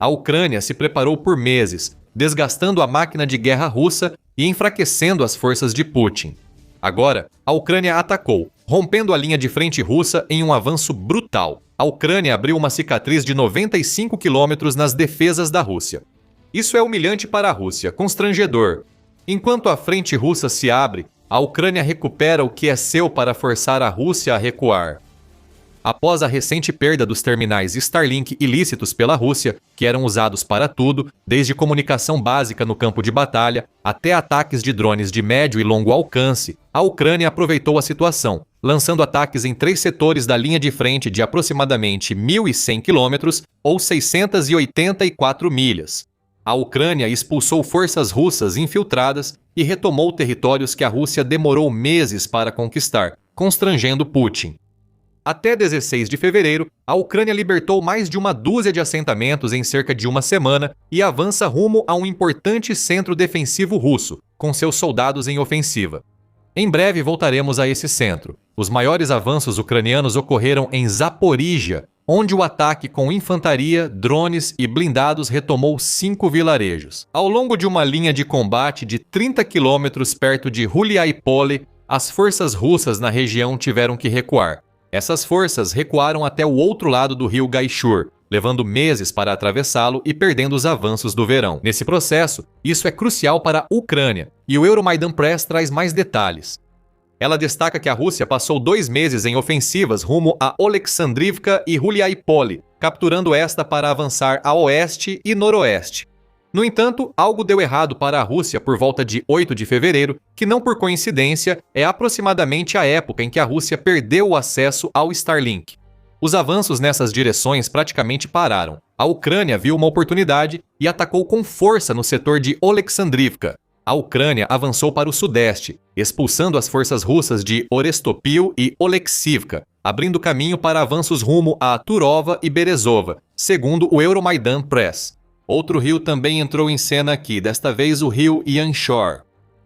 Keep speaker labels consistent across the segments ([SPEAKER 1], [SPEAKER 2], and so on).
[SPEAKER 1] A Ucrânia se preparou por meses, desgastando a máquina de guerra russa e enfraquecendo as forças de Putin. Agora, a Ucrânia atacou, rompendo a linha de frente russa em um avanço brutal. A Ucrânia abriu uma cicatriz de 95 quilômetros nas defesas da Rússia. Isso é humilhante para a Rússia, constrangedor. Enquanto a frente russa se abre, a Ucrânia recupera o que é seu para forçar a Rússia a recuar. Após a recente perda dos terminais Starlink ilícitos pela Rússia, que eram usados para tudo, desde comunicação básica no campo de batalha até ataques de drones de médio e longo alcance, a Ucrânia aproveitou a situação, lançando ataques em 3 setores da linha de frente de aproximadamente 1.100 quilômetros ou 684 milhas. A Ucrânia expulsou forças russas infiltradas e retomou territórios que a Rússia demorou meses para conquistar, constrangendo Putin. Até 16 de fevereiro, a Ucrânia libertou mais de uma dúzia de assentamentos em cerca de uma semana e avança rumo a um importante centro defensivo russo, com seus soldados em ofensiva. Em breve voltaremos a esse centro. Os maiores avanços ucranianos ocorreram em Zaporíjia, onde o ataque com infantaria, drones e blindados retomou 5 vilarejos. Ao longo de uma linha de combate de 30 quilômetros perto de Huliaipole, as forças russas na região tiveram que recuar. Essas forças recuaram até o outro lado do rio Gaishur, levando meses para atravessá-lo e perdendo os avanços do verão. Nesse processo, isso é crucial para a Ucrânia, e o Euromaidan Press traz mais detalhes. Ela destaca que a Rússia passou 2 meses em ofensivas rumo a Oleksandrivka e Huliaipole, capturando esta para avançar a oeste e noroeste. No entanto, algo deu errado para a Rússia por volta de 8 de fevereiro, que não por coincidência é aproximadamente a época em que a Rússia perdeu o acesso ao Starlink. Os avanços nessas direções praticamente pararam. A Ucrânia viu uma oportunidade e atacou com força no setor de Oleksandrivka. A Ucrânia avançou para o sudeste, expulsando as forças russas de Orestopil e Oleksivka, abrindo caminho para avanços rumo a Turova e Berezova, segundo o Euromaidan Press. Outro rio também entrou em cena aqui, desta vez o rio Yanshor.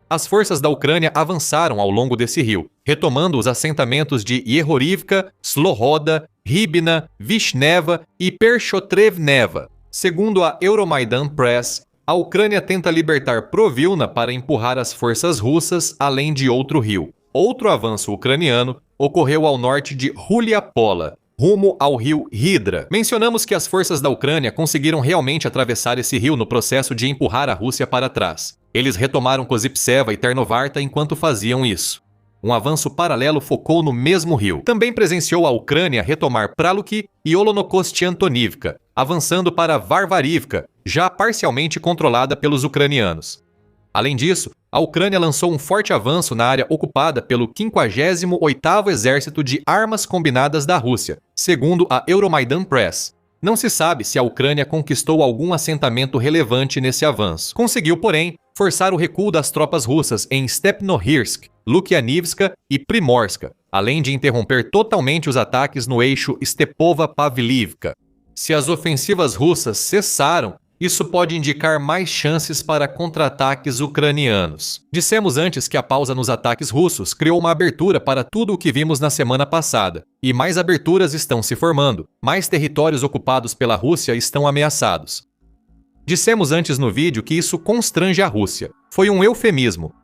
[SPEAKER 1] As forças da Ucrânia avançaram ao longo desse rio, retomando os assentamentos de Yehorivka, Slohroda, Ribna, Vishneva e Pershotrevneva. Segundo a Euromaidan Press, a Ucrânia tenta libertar Provilna para empurrar as forças russas além de outro rio. Outro avanço ucraniano ocorreu ao norte de Huliapola, rumo ao rio Hidra. Mencionamos que as forças da Ucrânia conseguiram realmente atravessar esse rio no processo de empurrar a Rússia para trás. Eles retomaram Kozipseva e Ternovarta enquanto faziam isso. Um avanço paralelo focou no mesmo rio. Também presenciou a Ucrânia retomar Praluki e Olonokostiantonivka, avançando para Varvarivka, já parcialmente controlada pelos ucranianos. Além disso, a Ucrânia lançou um forte avanço na área ocupada pelo 58º Exército de Armas Combinadas da Rússia, segundo a Euromaidan Press. Não se sabe se a Ucrânia conquistou algum assentamento relevante nesse avanço. Conseguiu, porém, forçar o recuo das tropas russas em Stepnohirsk, Lukianivska e Primorska, além de interromper totalmente os ataques no eixo Stepova-Pavlivka. Se as ofensivas russas cessaram, isso pode indicar mais chances para contra-ataques ucranianos. Dissemos antes que a pausa nos ataques russos criou uma abertura para tudo o que vimos na semana passada. E mais aberturas estão se formando. Mais territórios ocupados pela Rússia estão ameaçados. Dissemos antes no vídeo que isso constrange a Rússia. Foi um eufemismo.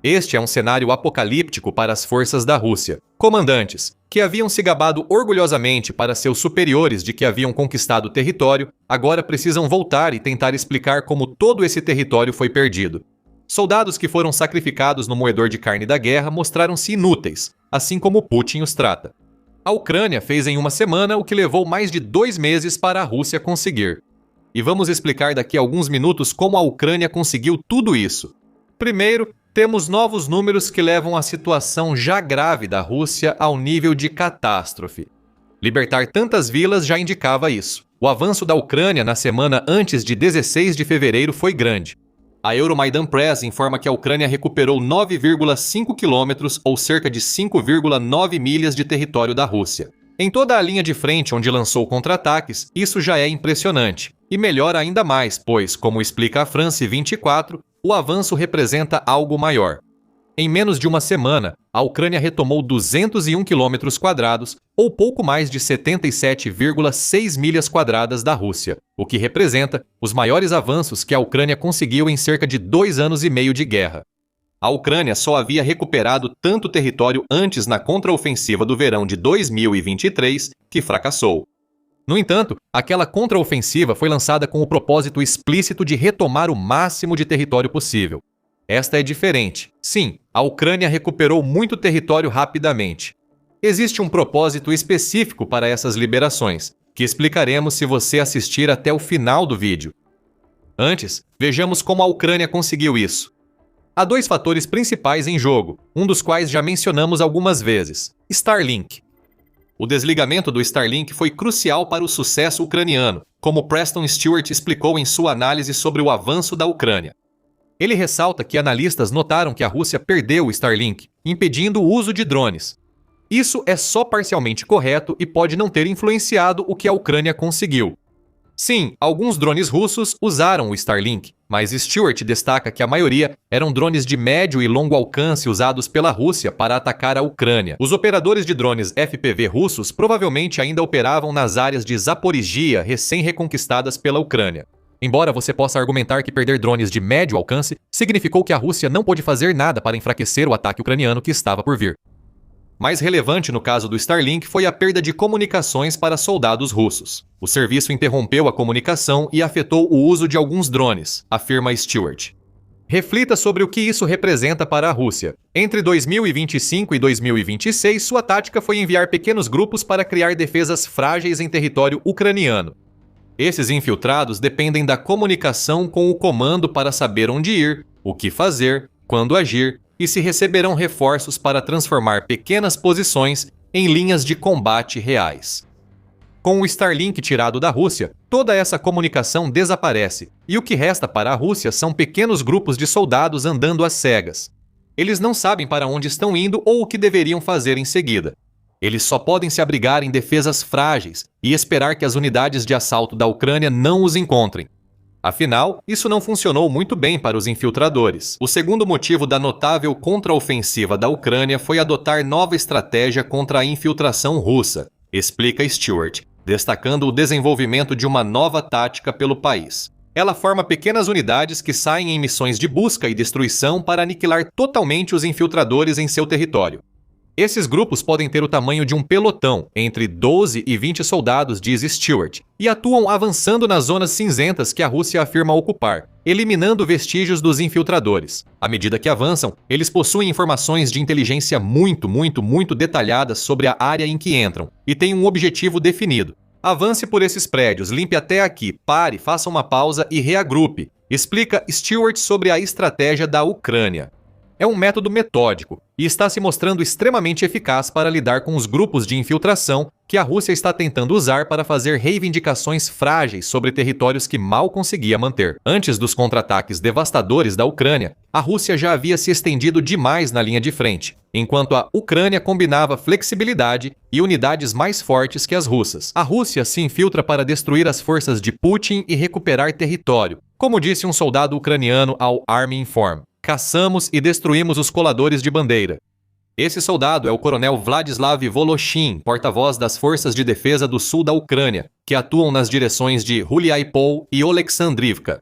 [SPEAKER 1] Este é um cenário apocalíptico para as forças da Rússia. Comandantes, que haviam se gabado orgulhosamente para seus superiores de que haviam conquistado o território, agora precisam voltar e tentar explicar como todo esse território foi perdido. Soldados que foram sacrificados no moedor de carne da guerra mostraram-se inúteis, assim como Putin os trata. A Ucrânia fez em uma semana o que levou mais de 2 meses para a Rússia conseguir. E vamos explicar daqui a alguns minutos como a Ucrânia conseguiu tudo isso. Primeiro, temos novos números que levam a situação já grave da Rússia ao nível de catástrofe. Libertar tantas vilas já indicava isso. O avanço da Ucrânia na semana antes de 16 de fevereiro foi grande. A Euromaidan Press informa que a Ucrânia recuperou 9,5 quilômetros ou cerca de 5,9 milhas de território da Rússia. Em toda a linha de frente onde lançou contra-ataques, isso já é impressionante. E melhora ainda mais, pois, como explica a France 24, o avanço representa algo maior. Em menos de uma semana, a Ucrânia retomou 201 quilômetros quadrados, ou pouco mais de 77,6 milhas quadradas da Rússia, o que representa os maiores avanços que a Ucrânia conseguiu em cerca de 2 anos e meio de guerra. A Ucrânia só havia recuperado tanto território antes na contraofensiva do verão de 2023, que fracassou. No entanto, aquela contraofensiva foi lançada com o propósito explícito de retomar o máximo de território possível. Esta é diferente. Sim, a Ucrânia recuperou muito território rapidamente. Existe um propósito específico para essas liberações, que explicaremos se você assistir até o final do vídeo. Antes, vejamos como a Ucrânia conseguiu isso. Há 2 fatores principais em jogo, um dos quais já mencionamos algumas vezes: Starlink. O desligamento do Starlink foi crucial para o sucesso ucraniano, como Preston Stewart explicou em sua análise sobre o avanço da Ucrânia. Ele ressalta que analistas notaram que a Rússia perdeu o Starlink, impedindo o uso de drones. Isso é só parcialmente correto e pode não ter influenciado o que a Ucrânia conseguiu. Sim, alguns drones russos usaram o Starlink, mas Stewart destaca que a maioria eram drones de médio e longo alcance usados pela Rússia para atacar a Ucrânia. Os operadores de drones FPV russos provavelmente ainda operavam nas áreas de Zaporizhia recém-reconquistadas pela Ucrânia. Embora você possa argumentar que perder drones de médio alcance significou que a Rússia não pôde fazer nada para enfraquecer o ataque ucraniano que estava por vir. Mais relevante no caso do Starlink foi a perda de comunicações para soldados russos. O serviço interrompeu a comunicação e afetou o uso de alguns drones, afirma Stewart. Reflita sobre o que isso representa para a Rússia. Entre 2025 e 2026, sua tática foi enviar pequenos grupos para criar defesas frágeis em território ucraniano. Esses infiltrados dependem da comunicação com o comando para saber onde ir, o que fazer, quando agir e se receberão reforços para transformar pequenas posições em linhas de combate reais. Com o Starlink tirado da Rússia, toda essa comunicação desaparece e o que resta para a Rússia são pequenos grupos de soldados andando às cegas. Eles não sabem para onde estão indo ou o que deveriam fazer em seguida. Eles só podem se abrigar em defesas frágeis e esperar que as unidades de assalto da Ucrânia não os encontrem. Afinal, isso não funcionou muito bem para os infiltradores. O segundo motivo da notável contraofensiva da Ucrânia foi adotar nova estratégia contra a infiltração russa, explica Stewart, destacando o desenvolvimento de uma nova tática pelo país. Ela forma pequenas unidades que saem em missões de busca e destruição para aniquilar totalmente os infiltradores em seu território. Esses grupos podem ter o tamanho de um pelotão, entre 12 e 20 soldados, diz Stewart, e atuam avançando nas zonas cinzentas que a Rússia afirma ocupar, eliminando vestígios dos infiltradores. À medida que avançam, eles possuem informações de inteligência muito detalhadas sobre a área em que entram, e têm um objetivo definido. Avance por esses prédios, limpe até aqui, pare, faça uma pausa e reagrupe, explica Stewart sobre a estratégia da Ucrânia. É um método metódico e está se mostrando extremamente eficaz para lidar com os grupos de infiltração que a Rússia está tentando usar para fazer reivindicações frágeis sobre territórios que mal conseguia manter. Antes dos contra-ataques devastadores da Ucrânia, a Rússia já havia se estendido demais na linha de frente, enquanto a Ucrânia combinava flexibilidade e unidades mais fortes que as russas. A Rússia se infiltra para destruir as forças de Putin e recuperar território, como disse um soldado ucraniano ao Army Inform. Caçamos e destruímos os coladores de bandeira. Esse soldado é o coronel Vladislav Voloshin, porta-voz das Forças de Defesa do Sul da Ucrânia, que atuam nas direções de Huliaipol e Oleksandrivka.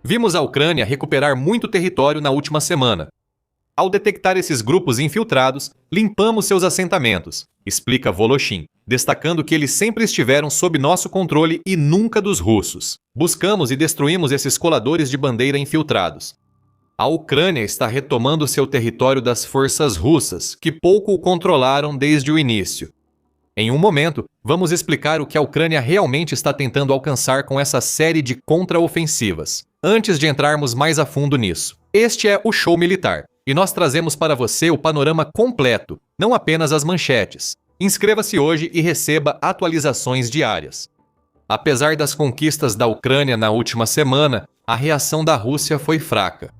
[SPEAKER 1] Vimos a Ucrânia recuperar muito território na última semana. Ao detectar esses grupos infiltrados, limpamos seus assentamentos, explica Voloshin, destacando que eles sempre estiveram sob nosso controle e nunca dos russos. Buscamos e destruímos esses coladores de bandeira infiltrados. A Ucrânia está retomando seu território das forças russas, que pouco o controlaram desde o início. Em um momento, vamos explicar o que a Ucrânia realmente está tentando alcançar com essa série de contraofensivas. Antes de entrarmos mais a fundo nisso, este é o Show Militar, e nós trazemos para você o panorama completo, não apenas as manchetes. Inscreva-se hoje e receba atualizações diárias. Apesar das conquistas da Ucrânia na última semana, a reação da Rússia foi fraca.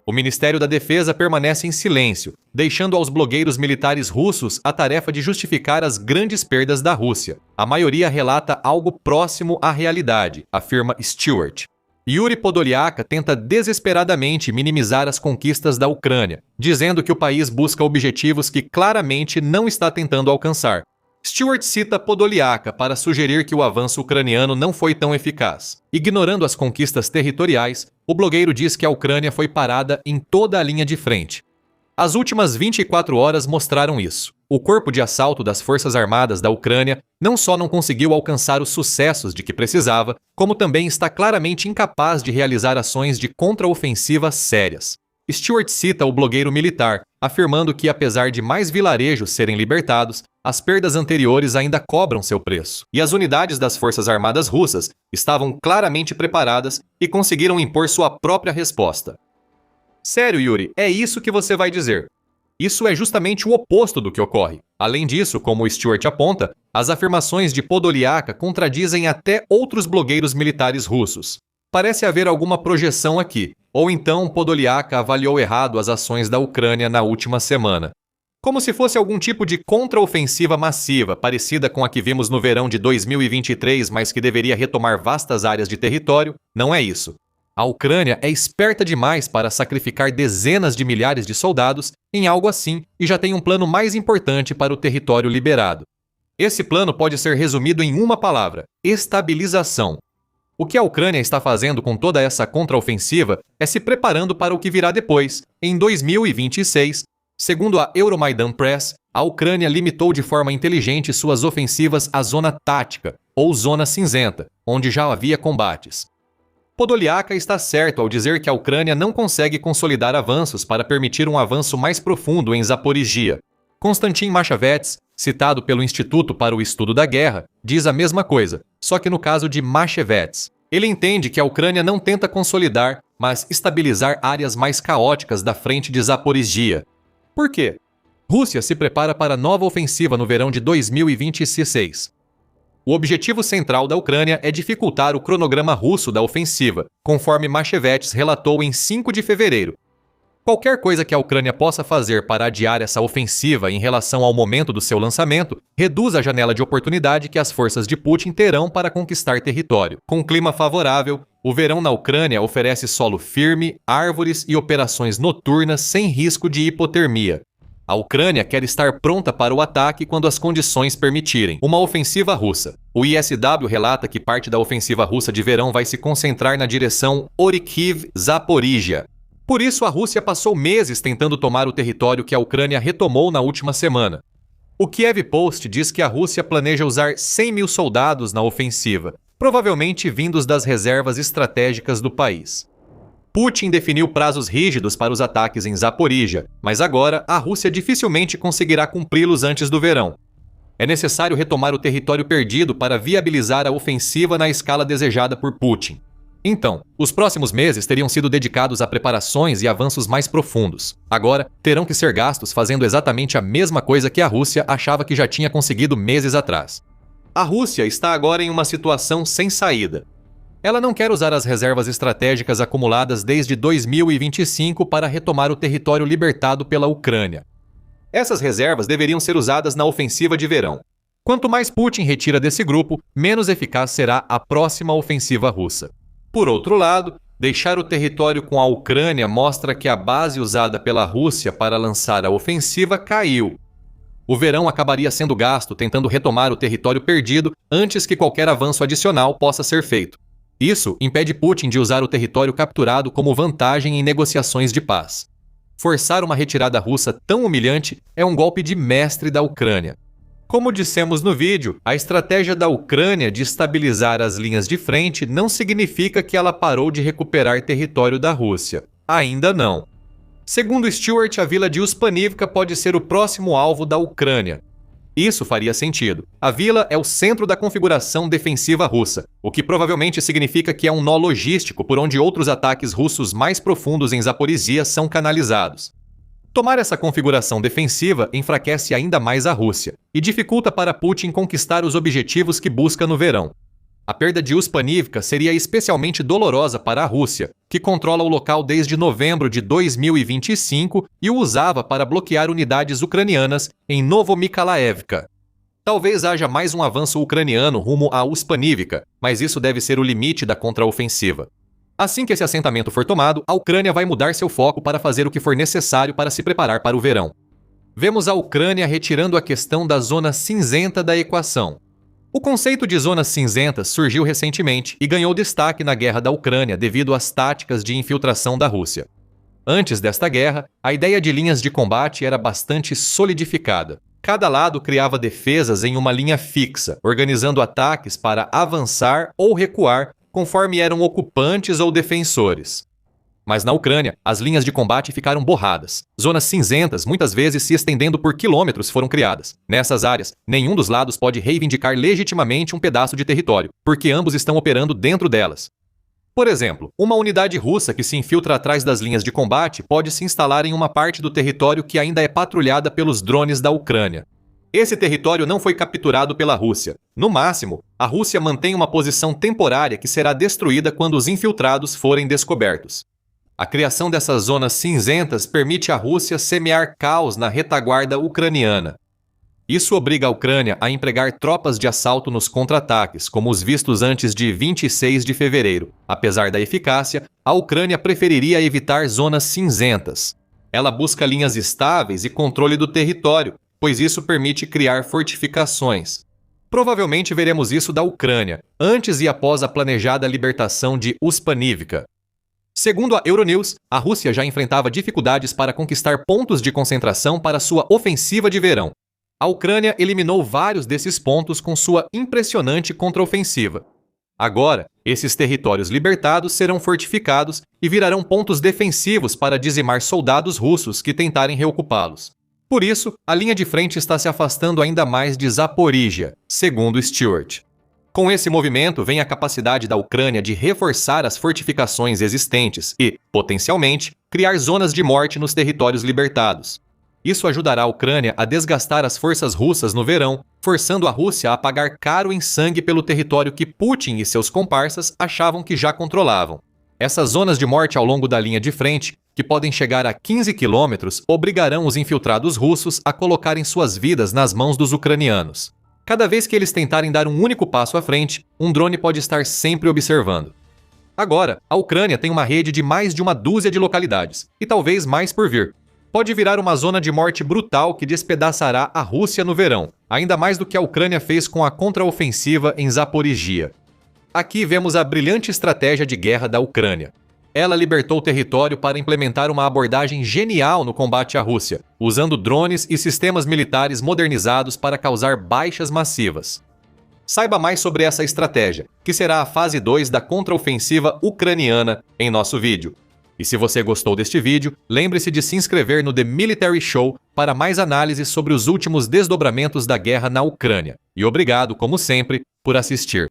[SPEAKER 1] O Ministério da Defesa permanece em silêncio, deixando aos blogueiros militares russos a tarefa de justificar as grandes perdas da Rússia. A maioria relata algo próximo à realidade, afirma Stewart. Yuri Podoliaka tenta desesperadamente minimizar as conquistas da Ucrânia, dizendo que o país busca objetivos que claramente não está tentando alcançar. Stewart cita Podoliaka para sugerir que o avanço ucraniano não foi tão eficaz. Ignorando as conquistas territoriais, o blogueiro diz que a Ucrânia foi parada em toda a linha de frente. As últimas 24 horas mostraram isso. O corpo de assalto das Forças Armadas da Ucrânia não só não conseguiu alcançar os sucessos de que precisava, como também está claramente incapaz de realizar ações de contraofensiva sérias. Stewart cita o blogueiro militar, afirmando que apesar de mais vilarejos serem libertados, as perdas anteriores ainda cobram seu preço. E as unidades das Forças Armadas russas estavam claramente preparadas e conseguiram impor sua própria resposta. Sério, Yuri, é isso que você vai dizer? Isso é justamente o oposto do que ocorre. Além disso, como o Stewart aponta, as afirmações de Podoliaka contradizem até outros blogueiros militares russos. Parece haver alguma projeção aqui, ou então Podoliaka avaliou errado as ações da Ucrânia na última semana. Como se fosse algum tipo de contraofensiva massiva, parecida com a que vimos no verão de 2023, mas que deveria retomar vastas áreas de território, não é isso. A Ucrânia é esperta demais para sacrificar dezenas de milhares de soldados em algo assim e já tem um plano mais importante para o território liberado. Esse plano pode ser resumido em uma palavra: estabilização. O que a Ucrânia está fazendo com toda essa contraofensiva é se preparando para o que virá depois, em 2026. Segundo a Euromaidan Press, a Ucrânia limitou de forma inteligente suas ofensivas à zona tática, ou zona cinzenta, onde já havia combates. Podoliaka está certo ao dizer que a Ucrânia não consegue consolidar avanços para permitir um avanço mais profundo em Zaporizhia. Konstantin Machevets, citado pelo Instituto para o Estudo da Guerra, diz a mesma coisa, só que no caso de Machevets. Ele entende que a Ucrânia não tenta consolidar, mas estabilizar áreas mais caóticas da frente de Zaporizhia. Por quê? Rússia se prepara para nova ofensiva no verão de 2026. O objetivo central da Ucrânia é dificultar o cronograma russo da ofensiva, conforme Machevets relatou em 5 de fevereiro. Qualquer coisa que a Ucrânia possa fazer para adiar essa ofensiva em relação ao momento do seu lançamento reduz a janela de oportunidade que as forças de Putin terão para conquistar território. Com clima favorável, o verão na Ucrânia oferece solo firme, árvores e operações noturnas sem risco de hipotermia. A Ucrânia quer estar pronta para o ataque quando as condições permitirem. Uma ofensiva russa. O ISW relata que parte da ofensiva russa de verão vai se concentrar na direção Orikhiv-Zaporizhia. Por isso, a Rússia passou meses tentando tomar o território que a Ucrânia retomou na última semana. O Kiev Post diz que a Rússia planeja usar 100 mil soldados na ofensiva, provavelmente vindos das reservas estratégicas do país. Putin definiu prazos rígidos para os ataques em Zaporizhia, mas agora a Rússia dificilmente conseguirá cumpri-los antes do verão. É necessário retomar o território perdido para viabilizar a ofensiva na escala desejada por Putin. Então, os próximos meses teriam sido dedicados a preparações e avanços mais profundos. Agora, terão que ser gastos fazendo exatamente a mesma coisa que a Rússia achava que já tinha conseguido meses atrás. A Rússia está agora em uma situação sem saída. Ela não quer usar as reservas estratégicas acumuladas desde 2025 para retomar o território libertado pela Ucrânia. Essas reservas deveriam ser usadas na ofensiva de verão. Quanto mais Putin retira desse grupo, menos eficaz será a próxima ofensiva russa. Por outro lado, deixar o território com a Ucrânia mostra que a base usada pela Rússia para lançar a ofensiva caiu. O verão acabaria sendo gasto tentando retomar o território perdido antes que qualquer avanço adicional possa ser feito. Isso impede Putin de usar o território capturado como vantagem em negociações de paz. Forçar uma retirada russa tão humilhante é um golpe de mestre da Ucrânia. Como dissemos no vídeo, a estratégia da Ucrânia de estabilizar as linhas de frente não significa que ela parou de recuperar território da Rússia. Ainda não. Segundo Stewart, a vila de Uspanivka pode ser o próximo alvo da Ucrânia. Isso faria sentido. A vila é o centro da configuração defensiva russa, o que provavelmente significa que é um nó logístico por onde outros ataques russos mais profundos em Zaporizhia são canalizados. Tomar essa configuração defensiva enfraquece ainda mais a Rússia e dificulta para Putin conquistar os objetivos que busca no verão. A perda de Uspanivka seria especialmente dolorosa para a Rússia, que controla o local desde novembro de 2025 e o usava para bloquear unidades ucranianas em Novomykhalaivka. Talvez haja mais um avanço ucraniano rumo a Uspanivka, mas isso deve ser o limite da contraofensiva. Assim que esse assentamento for tomado, a Ucrânia vai mudar seu foco para fazer o que for necessário para se preparar para o verão. Vemos a Ucrânia retirando a questão da zona cinzenta da equação. O conceito de zonas cinzentas surgiu recentemente e ganhou destaque na guerra da Ucrânia devido às táticas de infiltração da Rússia. Antes desta guerra, a ideia de linhas de combate era bastante solidificada. Cada lado criava defesas em uma linha fixa, organizando ataques para avançar ou recuar conforme eram ocupantes ou defensores. Mas na Ucrânia, as linhas de combate ficaram borradas. Zonas cinzentas, muitas vezes se estendendo por quilômetros, foram criadas. Nessas áreas, nenhum dos lados pode reivindicar legitimamente um pedaço de território, porque ambos estão operando dentro delas. Por exemplo, uma unidade russa que se infiltra atrás das linhas de combate pode se instalar em uma parte do território que ainda é patrulhada pelos drones da Ucrânia. Esse território não foi capturado pela Rússia. No máximo, a Rússia mantém uma posição temporária que será destruída quando os infiltrados forem descobertos. A criação dessas zonas cinzentas permite à Rússia semear caos na retaguarda ucraniana. Isso obriga a Ucrânia a empregar tropas de assalto nos contra-ataques, como os vistos antes de 26 de fevereiro. Apesar da eficácia, a Ucrânia preferiria evitar zonas cinzentas. Ela busca linhas estáveis e controle do território, pois isso permite criar fortificações. Provavelmente veremos isso da Ucrânia, antes e após a planejada libertação de Uspanivka. Segundo a Euronews, a Rússia já enfrentava dificuldades para conquistar pontos de concentração para sua ofensiva de verão. A Ucrânia eliminou vários desses pontos com sua impressionante contraofensiva. Agora, esses territórios libertados serão fortificados e virarão pontos defensivos para dizimar soldados russos que tentarem reocupá-los. Por isso, a linha de frente está se afastando ainda mais de Zaporíjia, segundo Stewart. Com esse movimento, vem a capacidade da Ucrânia de reforçar as fortificações existentes e, potencialmente, criar zonas de morte nos territórios libertados. Isso ajudará a Ucrânia a desgastar as forças russas no verão, forçando a Rússia a pagar caro em sangue pelo território que Putin e seus comparsas achavam que já controlavam. Essas zonas de morte ao longo da linha de frente, que podem chegar a 15 quilômetros, obrigarão os infiltrados russos a colocarem suas vidas nas mãos dos ucranianos. Cada vez que eles tentarem dar um único passo à frente, um drone pode estar sempre observando. Agora, a Ucrânia tem uma rede de mais de uma dúzia de localidades, e talvez mais por vir. Pode virar uma zona de morte brutal que despedaçará a Rússia no verão, ainda mais do que a Ucrânia fez com a contraofensiva em Zaporíjia. Aqui vemos a brilhante estratégia de guerra da Ucrânia. Ela libertou o território para implementar uma abordagem genial no combate à Rússia, usando drones e sistemas militares modernizados para causar baixas massivas. Saiba mais sobre essa estratégia, que será a fase 2 da contraofensiva ucraniana, em nosso vídeo. E se você gostou deste vídeo, lembre-se de se inscrever no The Military Show para mais análises sobre os últimos desdobramentos da guerra na Ucrânia. E obrigado, como sempre, por assistir.